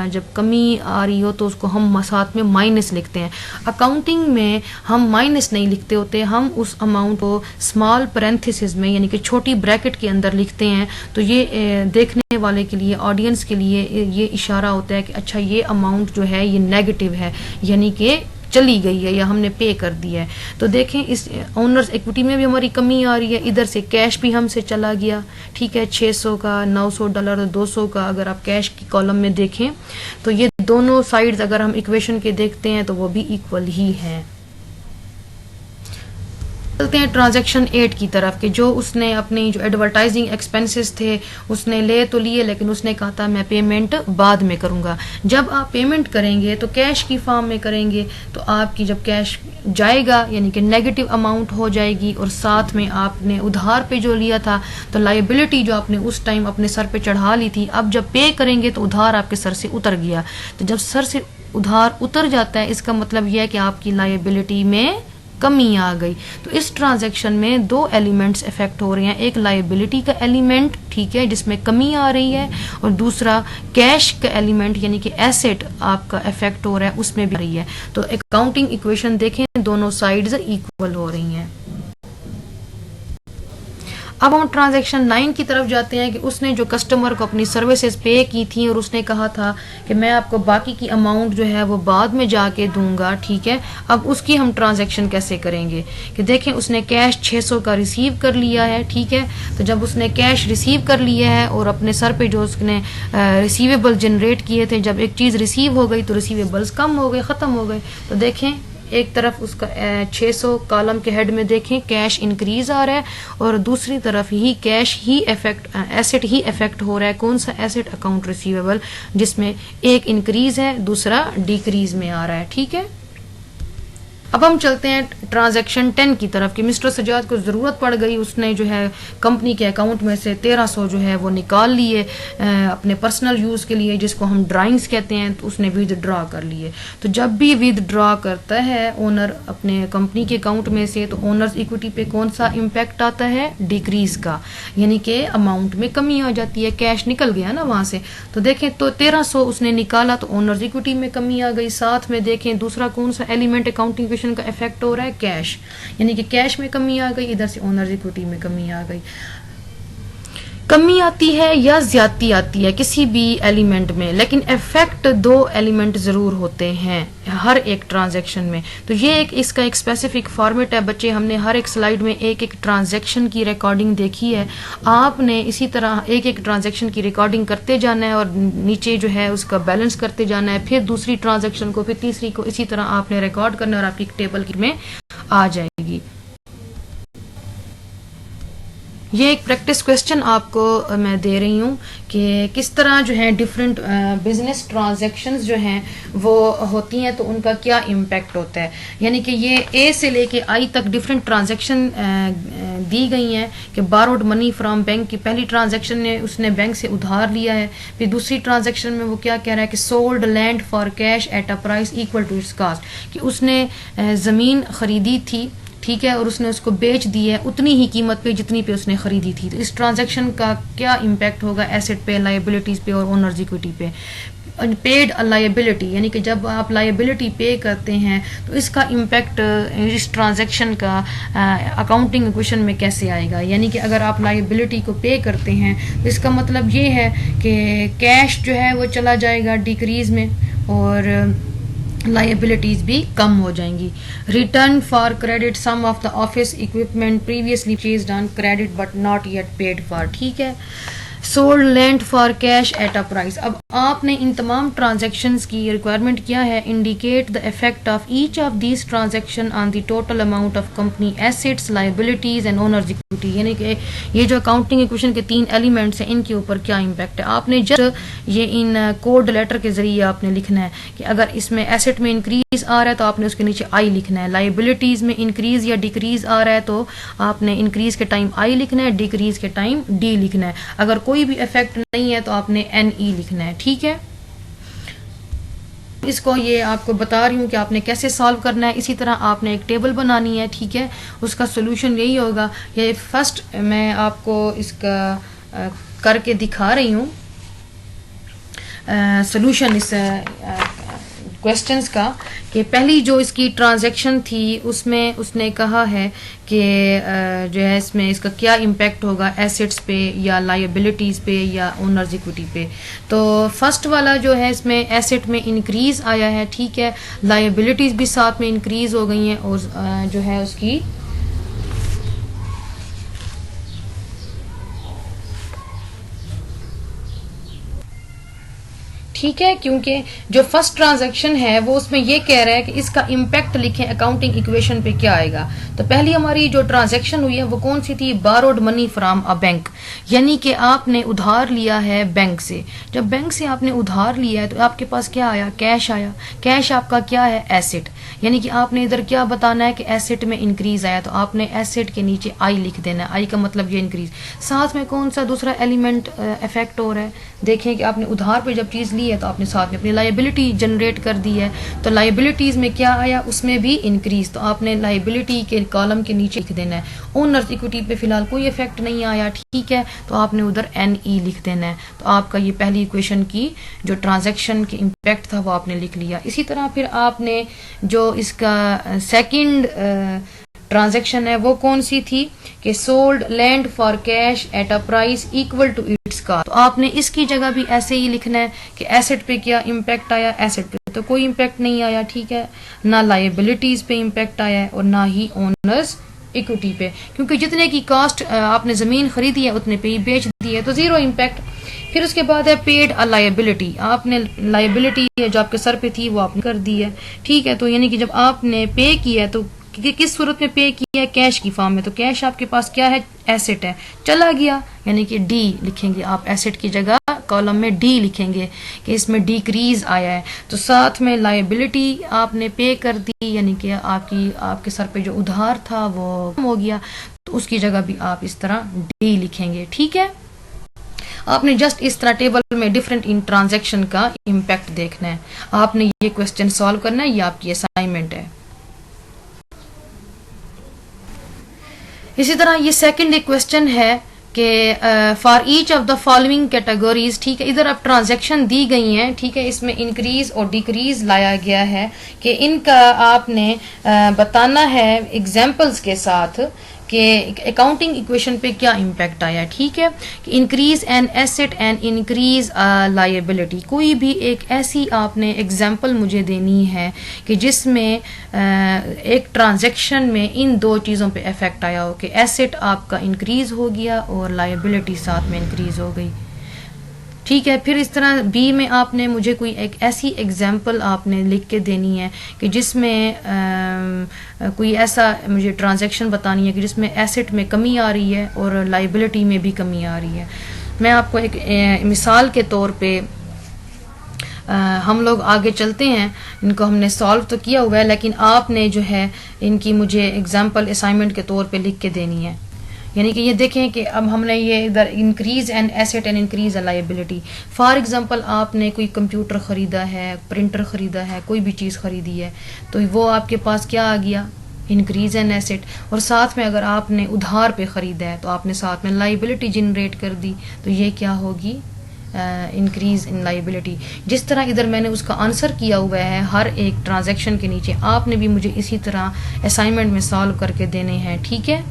जब कमी आ रही हो तो उसको हम साथ में माइनस लिखते हैं। अकाउंटिंग में हम माइनस नहीं लिखते होते, हम उस अमाउंट को स्मॉल पैरेंथेसिस में यानी कि छोटी ब्रैकेट के अंदर लिखते हैं। तो ये देखने वाले के लिए, ऑडियंस के लिए ये इशारा होता है कि अच्छा ये अमाउंट जो है ये नेगेटिव है, यानी कि चली गई है या हमने पे कर दिया है। तो देखें इस ओनर्स इक्विटी में भी हमारी कमी आ रही है। इधर से कैश भी हमसे चला गया, ठीक है, 600 का, $900 और 200 का। अगर आप कैश की कॉलम में देखें तो ये दोनों साइड्स अगर हम इक्वेशन के देखते हैं तो वो भी इक्वल ही हैं। चलते हैं ट्रांजैक्शन 8 की तरफ कि जो उसने अपनी जो एडवर्टाइजिंग एक्सपेंसेस थे उसने ले तो लिए, लेकिन उसने कहा था मैं पेमेंट बाद में करूंगा। जब आप पेमेंट करेंगे तो कैश की फॉर्म में करेंगे, तो आपकी जब कैश जाएगा यानी कि नेगेटिव अमाउंट हो जाएगी, और साथ में आपने उधार पे जो लिया था तो लायबिलिटी जो आपने उस टाइम अपने सर पे चढ़ा ली थी, अब जब पे करेंगे तो उधार आपके सर से उतर गया। तो जब सर से उधार उतर जाता है इसका मतलब यह है कि आपकी लायबिलिटी में कमी आ गई। तो इस ट्रांजैक्शन में दो एलिमेंट्स इफेक्ट हो रहे हैं, एक लायबिलिटी का एलिमेंट, ठीक है, जिसमें कमी आ रही है, और दूसरा कैश का एलिमेंट यानी कि एसेट आपका इफेक्ट हो रहा है, उसमें भी रही है। तो अकाउंटिंग इक्वेशन देखें, दोनों साइड्स इक्वल हो रही हैं। अब हम ट्रांजैक्शन 9 की तरफ जाते हैं कि उसने जो कस्टमर को अपनी सर्विसेज पे की थी और उसने कहा था कि मैं आपको बाकी की अमाउंट जो है वो बाद में जाके दूंगा, ठीक है। अब उसकी हम ट्रांजैक्शन कैसे करेंगे कि देखें, उसने कैश 600 का रिसीव कर लिया है, ठीक है। तो जब उसने कैश रिसीव कर लिया है और अपने सर पे जो उसने रिसीवेबल जनरेट किए थे, जब एक चीज़ रिसीव हो गई तो रिसीवेबल्स कम हो गए, ख़त्म हो गए। तो देखें एक तरफ उसका 600 कॉलम के हेड में देखें कैश इंक्रीज आ रहा है, और दूसरी तरफ ही कैश ही एसेट ही इफेक्ट हो रहा है। कौन सा एसेट? अकाउंट रिसीवेबल, जिसमें एक इंक्रीज है दूसरा डिक्रीज में आ रहा है, ठीक है। अब हम चलते हैं ट्रांजैक्शन 10 की तरफ कि मिस्टर सजाद को ज़रूरत पड़ गई, उसने जो है कंपनी के अकाउंट में से 1300 जो है वो निकाल लिए अपने पर्सनल यूज़ के लिए, जिसको हम ड्राइंग्स कहते हैं, तो उसने विदड्रॉ कर लिए। तो जब भी विदड्रॉ करता है ओनर अपने कंपनी के अकाउंट में से, तो ओनर्स इक्विटी पे कौन सा इम्पैक्ट आता है? डिक्रीज का, यानी कि अमाउंट में कमी आ जाती है, कैश निकल गया ना वहाँ से। तो देखें, तो 1300 उसने निकाला तो ओनर्स इक्विटी में कमी आ गई। साथ में देखें दूसरा कौन सा एलिमेंट अकाउंटिंग का इफेक्ट हो रहा है? कैश, यानी कि कैश में कमी आ गई, इधर से ओनर्स इक्विटी में कमी आ गई। कमी आती है या ज्यादती आती है किसी भी एलिमेंट में, लेकिन इफेक्ट दो एलिमेंट जरूर होते हैं हर एक ट्रांजैक्शन में। तो ये इसका एक स्पेसिफिक फॉर्मेट है बच्चे, हमने हर एक स्लाइड में एक एक ट्रांजैक्शन की रिकॉर्डिंग देखी है। आपने इसी तरह एक एक ट्रांजैक्शन की रिकॉर्डिंग करते जाना है और नीचे जो है उसका बैलेंस करते जाना है, फिर दूसरी ट्रांजैक्शन को, फिर तीसरी को, इसी तरह आपने रिकॉर्ड करना है और आपकी टेबल में आ जाएगी। ये एक प्रैक्टिस क्वेश्चन आपको मैं दे रही हूँ कि किस तरह जो है डिफरेंट बिजनेस ट्रांजैक्शंस जो हैं वो होती हैं तो उनका क्या इम्पैक्ट होता है। यानी कि ये ए से लेके आई तक डिफरेंट ट्रांजैक्शन दी गई हैं कि बारोड मनी फ्रॉम बैंक की पहली ट्रांजैक्शन ने उसने बैंक से उधार लिया है। फिर दूसरी ट्रांजैक्शन में वो क्या कह रहा है कि sold land for cash at a price equal to its cost, कि उसने ज़मीन खरीदी थी, ठीक है, और उसने उसको बेच दी है उतनी ही कीमत पे जितनी पे उसने खरीदी थी। तो इस ट्रांजैक्शन का क्या इम्पैक्ट होगा एसेट पे, लायबिलिटीज पे और ओनर्स इक्विटी पे। पेड लायबिलिटी, यानी कि जब आप लायबिलिटी पे करते हैं तो इसका इम्पेक्ट इस ट्रांजैक्शन का अकाउंटिंग इक्वेशन में कैसे आएगा। यानी कि अगर आप लायबिलिटी को पे करते हैं तो इसका मतलब ये है कि कैश जो है वो चला जाएगा डिक्रीज में और लायबिलिटीज भी कम हो जाएंगी। Return for credit some of the office equipment previously purchased on credit but not yet paid for, ठीक है। Sold land for cash at a price. अब आपने इन तमाम ट्रांजैक्शंस की रिक्वायरमेंट किया है, indicate the effect of each of these transaction on the total amount of company assets liabilities and owners equity. यानी कि ये जो अकाउंटिंग इक्वेशन के 3 एलिमेंट्स हैं इनके ऊपर क्या इम्पैक्ट है। आपने जस्ट ये इन कोड लेटर के जरिए आपने लिखना है कि अगर इसमें एसेट में इंक्रीज आ रहा है तो आपने उसके नीचे आई लिखना है, लायबिलिटीज में इंक्रीज या डिक्रीज आ रहा है तो आपने इंक्रीज के टाइम आई लिखना है, डिक्रीज के टाइम डी लिखना है। अगर कोई भी इफेक्ट नहीं है तो आपने एन ई लिखना है, ठीक है। इसको ये आपको बता रही हूँ कि आपने कैसे सॉल्व करना है। इसी तरह आपने एक टेबल बनानी है, ठीक है। उसका सोल्यूशन यही होगा। ये फर्स्ट मैं आपको इसका करके दिखा रही हूँ सोल्यूशन इस क्वेश्चंस का, कि पहली जो इसकी ट्रांजैक्शन थी उसमें उसने कहा है कि जो है इसमें इसका क्या इम्पैक्ट होगा एसेट्स पे या लायबिलिटीज़ पे या ओनर्स इक्विटी पे। तो फर्स्ट वाला जो है इसमें एसेट में इंक्रीज आया है, ठीक है, लायबिलिटीज़ भी साथ में इंक्रीज हो गई हैं और जो है उसकी ठीक है, क्योंकि जो फर्स्ट ट्रांजैक्शन है वो उसमें ये कह रहा है कि इसका इम्पैक्ट लिखें अकाउंटिंग इक्वेशन पे क्या आएगा। तो पहली हमारी जो ट्रांजैक्शन हुई है वो कौन सी थी, borrowed money from a bank, यानी कि आपने उधार लिया है बैंक से। जब बैंक से आपने उधार लिया है तो आपके पास क्या आया, कैश आया। कैश आपका क्या है, एसेट, यानी कि आपने इधर क्या बताना है कि एसेट में इंक्रीज आया तो आपने एसेट के नीचे आई लिख देना है, आई का मतलब ये इंक्रीज। साथ में कौन सा दूसरा एलिमेंट इफेक्ट हो रहा है, देखें कि आपने उधार पे जब चीज़ ली है तो आपने साथ में अपनी लायबिलिटी जनरेट कर दी है। तो लायबिलिटीज़ में क्या आया, उसमें भी इंक्रीज, तो आपने लायबिलिटी के कॉलम के नीचे लिख देना है। ओनर्स इक्विटी पे फिलहाल कोई इफेक्ट नहीं आया, ठीक है, तो आपने उधर एन ई लिख देना है। तो आपका ये पहली इक्वेशन की जो ट्रांजैक्शन के इम्पैक्ट था वो आपने लिख लिया। इसी तरह फिर आपने जो इसका सेकंड ट्रांजैक्शन है वो कौन सी थी कि sold land for cash at a price equal to its cost. तो आपने इसकी जगह भी ऐसे ही लिखना है कि एसेट पे क्या इम्पैक्ट आया, एसेट पे तो कोई इम्पैक्ट नहीं आया, ठीक है, ना लायबिलिटीज पे इम्पैक्ट आया है और ना ही ओनर्स इक्विटी पे, क्योंकि जितने की कॉस्ट आपने जमीन खरीदी है उतने पे ही बेच दी है, तो जीरो इम्पैक्ट। फिर उसके बाद है पेड अ लायबिलिटी, आपने लायबिलिटी जो आपके सर पे थी वो आपने कर दी है, ठीक है। तो यानी कि जब आपने पे किया है तो किस सूरत में पे किया है, कैश की फॉर्म में, तो कैश आपके पास क्या है, एसेट है, चला गया, यानी कि डी लिखेंगे आप, एसेट की जगह कॉलम में डी लिखेंगे कि इसमें डिक्रीज आया है। तो साथ में लायबिलिटी आपने पे कर दी, यानी कि आपके सर पे जो उधार था वो कम हो गया, तो उसकी जगह भी आप इस तरह डी लिखेंगे, ठीक है। आपने जस्ट इस तरह टेबल में डिफरेंट इन ट्रांजैक्शन का इम्पैक्ट देखना है। आपने ये क्वेश्चन सॉल्व करना है, ये आपकी असाइनमेंट है। इसी तरह ये सेकंड एक क्वेश्चन है कि for each of the following categories, ठीक है, इधर अब ट्रांजैक्शन दी गई हैं, ठीक है, इसमें इंक्रीज और डिक्रीज लाया गया है कि इनका आपने बताना है एग्जांपल्स के साथ कि अकाउंटिंग इक्वेशन पे क्या इम्पैक्ट आया, ठीक है, कि increase an asset and increase liability. कोई भी एक ऐसी आपने एग्जांपल मुझे देनी है कि जिसमें एक ट्रांजैक्शन में इन दो चीज़ों पे इफेक्ट आया हो कि एसेट आपका इंक्रीज हो गया और लायबिलिटी साथ में इंक्रीज हो गई, ठीक है। फिर इस तरह बी में आपने मुझे कोई एक ऐसी एग्जांपल आपने लिख के देनी है कि जिसमें कोई ऐसा मुझे ट्रांजैक्शन बतानी है कि जिसमें एसेट में कमी आ रही है और लायबिलिटी में भी कमी आ रही है। मैं आपको एक मिसाल के तौर पे हम लोग आगे चलते हैं, इनको हमने सॉल्व तो किया हुआ है लेकिन आपने जो है इनकी मुझे एग्जांपल असाइनमेंट के तौर पे लिख के देनी है। यानी कि ये देखें कि अब हमने ये इधर increase an asset and increase liability. For example आपने कोई कंप्यूटर ख़रीदा है, प्रिंटर ख़रीदा है, कोई भी चीज़ ख़रीदी है तो वो आपके पास क्या आ गया, इंक्रीज एन एसेट। और साथ में अगर आपने उधार पे ख़रीदा है तो आपने साथ में लायबिलिटी जनरेट कर दी, तो ये क्या होगी, इंक्रीज़ इन लाइबिलिटी। जिस तरह इधर मैंने उसका आंसर किया हुआ है हर एक ट्रांजैक्शन के नीचे, आपने भी मुझे इसी तरह असाइनमेंट में सॉल्व करके देने हैं, ठीक है।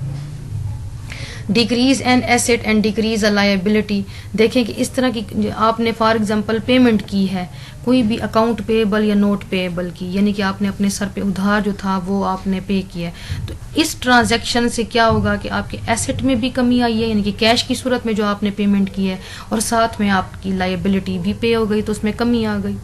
Decrease N asset and decrease a liability, देखें कि इस तरह की आपने फॉर एग्जांपल पेमेंट की है, कोई भी अकाउंट पेएबल या नोट पेएबल की, यानी कि आपने अपने सर पे उधार जो था वो आपने पे किया है, तो इस ट्रांजैक्शन से क्या होगा कि आपके एसेट में भी कमी आई है, यानी कि कैश की सूरत में जो आपने पेमेंट की है, और साथ में आपकी लायबिलिटी भी पे हो गई, तो उसमें कमी आ गई,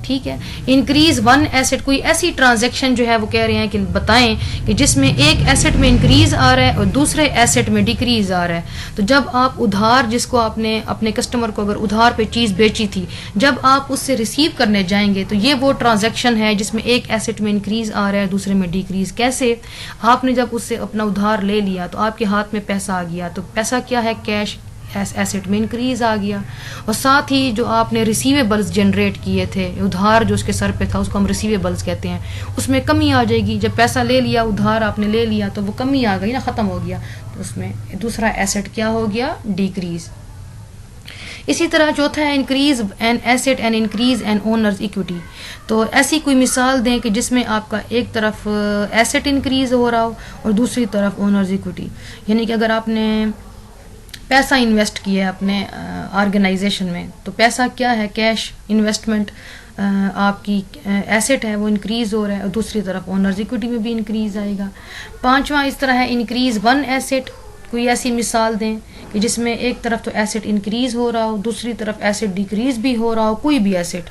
ठीक है। इंक्रीज वन एसेट, कोई ऐसी ट्रांजैक्शन जो है वो कह रहे हैं कि बताएं कि जिसमें एक एसेट में इंक्रीज आ रहा है और दूसरे एसेट में डिक्रीज आ रहा है। तो जब आप उधार, जिसको आपने अपने कस्टमर को अगर उधार पे चीज़ बेची थी, जब आप उससे रिसीव करने जाएंगे तो ये वो ट्रांजैक्शन है जिसमें एक एसेट में इंक्रीज आ रहा है दूसरे में डिक्रीज। कैसे? आपने जब उससे अपना उधार ले लिया तो आपके हाथ में पैसा आ गया, तो पैसा क्या है? कैश, एसेट में इंक्रीज आ गया, और साथ ही जो आपने रिसीवेबल्स जनरेट किए थे, उधार जो उसके सर पे था उसको हम रिसीवेबल्स कहते हैं, उसमें कमी आ जाएगी। जब पैसा ले लिया, उधार आपने ले लिया, तो वो कमी आ गई ना, ख़त्म हो गया, तो उसमें दूसरा एसेट क्या हो गया? डिक्रीज। इसी तरह चौथा है increase an asset and increase an owners equity. तो ऐसी कोई मिसाल दें कि जिसमें आपका एक तरफ एसेट इंक्रीज हो रहा हो और दूसरी तरफ ओनर्स इक्विटी, यानी कि अगर आपने पैसा इन्वेस्ट किया है अपने ऑर्गेनाइजेशन में, तो पैसा क्या है? कैश इन्वेस्टमेंट, आपकी एसेट है वो इंक्रीज हो रहा है, और दूसरी तरफ ओनर्स इक्विटी में भी इंक्रीज आएगा। पांचवा इस तरह है इंक्रीज वन एसेट, कोई ऐसी मिसाल दें कि जिसमें एक तरफ तो एसेट इंक्रीज हो रहा हो, दूसरी तरफ एसेट डिक्रीज भी हो रहा हो, कोई भी एसेट,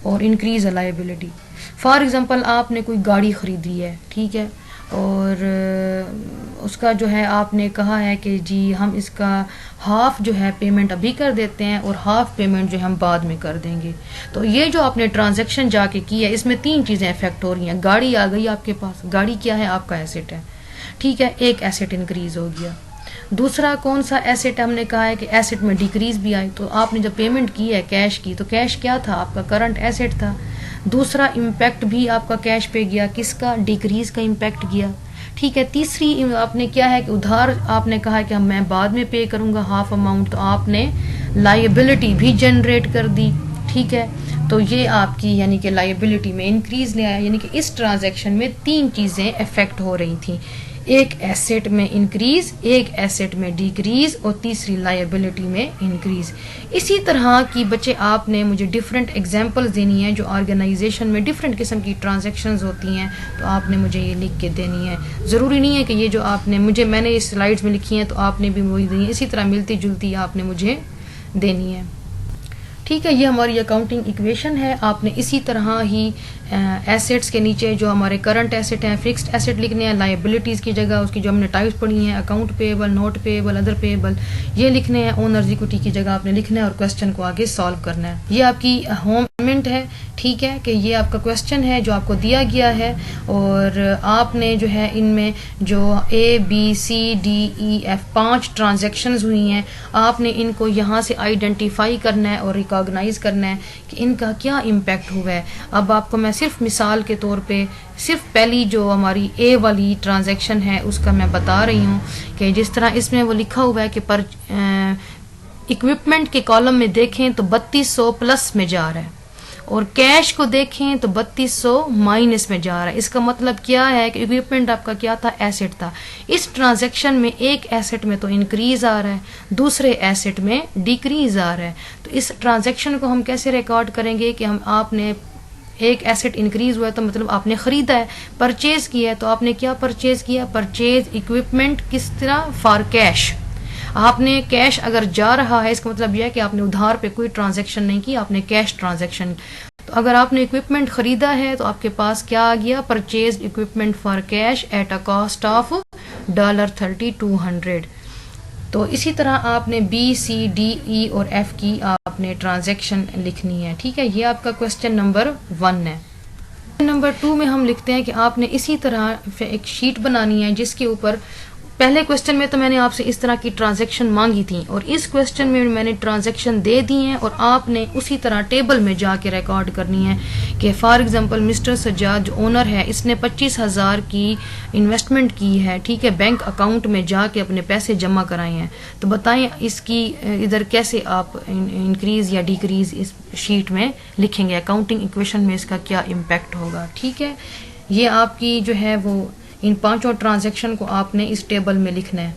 और इंक्रीज लायबिलिटी। फॉर एग्जांपल आपने कोई गाड़ी खरीदी है, ठीक है, और उसका जो है आपने कहा है कि जी हम इसका हाफ जो है पेमेंट अभी कर देते हैं और हाफ पेमेंट जो है हम बाद में कर देंगे। तो ये जो आपने ट्रांजैक्शन जाके की है, इसमें तीन चीज़ें इफेक्ट हो रही हैं। गाड़ी आ गई आपके पास, गाड़ी क्या है? आपका एसेट है, ठीक है, एक एसेट इंक्रीज हो गया। दूसरा कौन सा एसेट? हमने कहा है कि एसेट में डिक्रीज भी आई, तो आपने जब पेमेंट की है कैश की, तो कैश क्या था? आपका करंट एसेट था। दूसरा इम्पैक्ट भी आपका कैश पे गया, किसका? डिक्रीज का इम्पैक्ट गया, ठीक है। तीसरी आपने क्या है कि उधार आपने कहा है कि मैं बाद में पे करूंगा हाफ अमाउंट, तो आपने लायबिलिटी भी जनरेट कर दी, ठीक है। तो ये आपकी यानी कि लायबिलिटी में इंक्रीज ले आया, यानी कि इस ट्रांजैक्शन में तीन चीज़ें इफेक्ट हो रही थी, एक एसेट में इंक्रीज, एक एसेट में डिक्रीज, और तीसरी लायबिलिटी में इंक्रीज। इसी तरह की बच्चे आपने मुझे डिफरेंट एग्जांपल्स देनी है, जो ऑर्गेनाइजेशन में डिफरेंट किस्म की ट्रांजैक्शंस होती हैं, तो आपने मुझे ये लिख के देनी है। ज़रूरी नहीं है कि ये जो आपने मैंने इस स्लाइड्स में लिखी हैं तो आपने भी वही देनी है, इसी तरह मिलती जुलती आपने मुझे देनी है, ठीक है। ये हमारी अकाउंटिंग इक्वेशन है। आपने इसी तरह ही एसेट्स के नीचे जो हमारे करंट एसेट हैं, फिक्स्ड एसेट लिखने हैं, लायबिलिटीज़ की जगह उसकी जो हमने टाइप्स पढ़ी हैं, account payable, note payable, other payable, ये लिखने हैं। ओनर्स इक्विटी की जगह आपने लिखना है और क्वेश्चन को आगे सॉल्व करना है। ये आपकी होम असाइनमेंट है, ठीक है, कि ये आपका क्वेश्चन है जो आपको दिया गया है, और आपने जो है इनमें जो ABCDEF 5 ट्रांजेक्शन्स हुई हैं, आपने इनको यहाँ से आइडेंटिफाई करना है और रिकॉग्नाइज करना है कि इनका क्या इम्पैक्ट हुआ है। अब आपको मैं सिर्फ मिसाल के तौर पे सिर्फ पहली जो हमारी A वाली ट्रांजैक्शन है उसका मैं बता रही हूँ कि जिस तरह इसमें वो लिखा हुआ है कि पर इक्विपमेंट के कॉलम में देखें तो 3200 प्लस में जा रहा है, और कैश को देखें तो 3200 माइनस में जा रहा है। इसका मतलब क्या है कि इक्विपमेंट आपका क्या था? एसेट था। इस ट्रांजैक्शन में एक एसेट में तो इंक्रीज आ रहा है, दूसरे एसेट में डिक्रीज आ रहा है। तो इस ट्रांजैक्शन को हम कैसे रिकॉर्ड करेंगे कि आपने एक एसेट इंक्रीज हुआ है तो मतलब आपने खरीदा है, परचेज किया है, तो आपने क्या परचेज किया? परचेज इक्विपमेंट किस तरह? For cash. आपने कैश अगर जा रहा है, इसका मतलब यह है कि आपने उधार पे कोई ट्रांजैक्शन नहीं की, आपने कैश ट्रांजैक्शन। तो अगर आपने इक्विपमेंट खरीदा है तो आपके पास क्या आ गया? Purchase equipment for cash at a cost of $3200। तो इसी तरह आपने BCDE और F की आपने ट्रांजैक्शन लिखनी है, ठीक है। ये आपका क्वेश्चन नंबर 1 है। नंबर 2 में हम लिखते हैं कि आपने इसी तरह एक शीट बनानी है जिसके ऊपर पहले क्वेश्चन में तो मैंने आपसे इस तरह की ट्रांजैक्शन मांगी थी और इस क्वेश्चन में मैंने ट्रांजैक्शन दे दी है और आपने उसी तरह टेबल में जाके रिकॉर्ड करनी है कि फॉर एग्जांपल मिस्टर सज्जाद जो ओनर है इसने 25,000 की इन्वेस्टमेंट की है, ठीक है, बैंक अकाउंट में जाके अपने पैसे जमा कराए हैं। तो बताएं इसकी इधर कैसे आप इंक्रीज या डिक्रीज इस शीट में लिखेंगे, अकाउंटिंग इक्वेशन में इसका क्या इम्पैक्ट होगा। ठीक है, ये आपकी जो है वो इन पांचों ट्रांजैक्शन को आपने इस टेबल में लिखना है।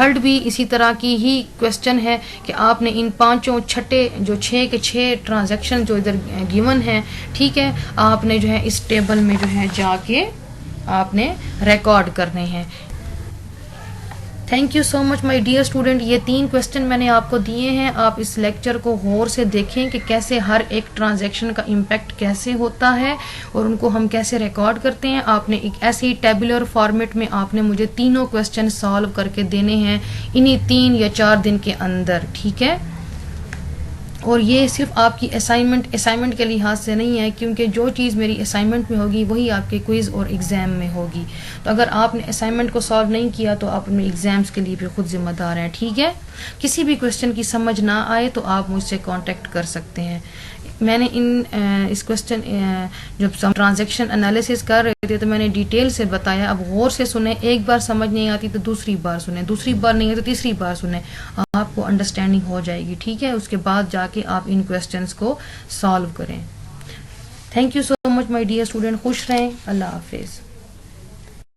थर्ड भी इसी तरह की ही क्वेश्चन है कि आपने इन पांचों छठे जो 6 के 6 ट्रांजैक्शन जो इधर गिवन है, ठीक है, आपने जो है इस टेबल में जो है जाके आपने रिकॉर्ड करने हैं। Thank you so much my dear student. ये 3 क्वेश्चन मैंने आपको दिए हैं, आप इस लेक्चर को गौर से देखें कि कैसे हर एक ट्रांजैक्शन का इम्पैक्ट कैसे होता है और उनको हम कैसे रिकॉर्ड करते हैं। आपने एक ऐसी टेबुलर फॉर्मेट में आपने मुझे तीनों क्वेश्चन सॉल्व करके देने हैं इन्हीं 3 या 4 दिन के अंदर, ठीक है। और ये सिर्फ आपकी असाइनमेंट के लिहाज से नहीं है, क्योंकि जो चीज़ मेरी असाइनमेंट में होगी वही आपके क्विज़ और एग्ज़ाम में होगी। तो अगर आपने असाइनमेंट को सॉल्व नहीं किया तो आप अपने एग्ज़ाम्स के लिए भी खुद जिम्मेदार हैं, ठीक है। किसी भी क्वेश्चन की समझ ना आए तो आप मुझसे कांटेक्ट कर सकते हैं। मैंने इस क्वेश्चन जब ट्रांजैक्शन एनालिसिस कर रहे थे तो मैंने डिटेल से बताया। अब गौर से सुने, एक बार समझ नहीं आती तो दूसरी बार सुने, दूसरी बार नहीं है तो तीसरी बार सुने, आपको अंडरस्टैंडिंग हो जाएगी, ठीक है। उसके बाद जाके आप इन क्वेश्चंस को सॉल्व करें। Thank you so much my dear student, खुश रहें, अल्लाह हाफिज़।